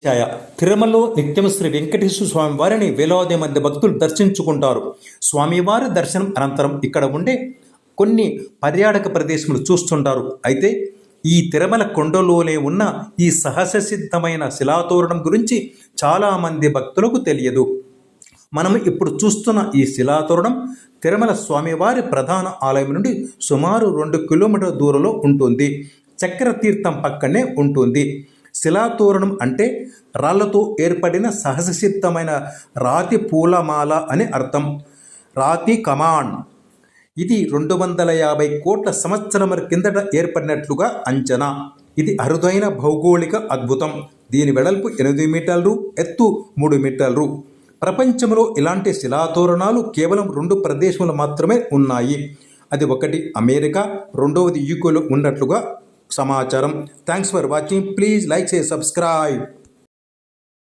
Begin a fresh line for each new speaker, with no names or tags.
ఛాయ తిరుమలలో నిత్యం శ్రీ వెంకటేశ్వర స్వామి వారిని వేలాది మంది భక్తులు దర్శించుకుంటారు. స్వామివారి దర్శనం అనంతరం ఇక్కడ ఉండే కొన్ని పర్యాటక ప్రదేశములు చూస్తుంటారు. అయితే ఈ తిరుమల కొండలోనే ఉన్న ఈ సహజసిద్ధమైన శిలాతోరణం గురించి చాలామంది భక్తులకు తెలియదు. మనం ఇప్పుడు చూస్తున్న ఈ శిలాతోరణం తిరుమల స్వామివారి ప్రధాన ఆలయం నుండి సుమారు 2 కిలోమీటర్ల దూరంలో ఉంటుంది. చక్ర తీర్థం పక్కనే ఉంటుంది. శిలాతోరణం అంటే రాళ్లతో ఏర్పడిన సహజసిద్ధమైన రాతి పూలమాల అని అర్థం. రాతి కమాన్. ఇది 250 కోట్ల సంవత్సరముల కిందట ఏర్పడినట్లుగా అంచనా. ఇది అరుదైన భౌగోళిక అద్భుతం. దీని వెడల్పు 8 మీటర్లు, ఎత్తు 3 మీటర్లు. ప్రపంచంలో ఇలాంటి శిలాతోరణాలు కేవలం 2 ప్రదేశాలు మాత్రమే ఉన్నాయి. అది ఒకటి అమెరికా, రెండవది యూకేలో ఉన్నట్లుగా సమాచారం. Thanks for watching. Please like, share, subscribe.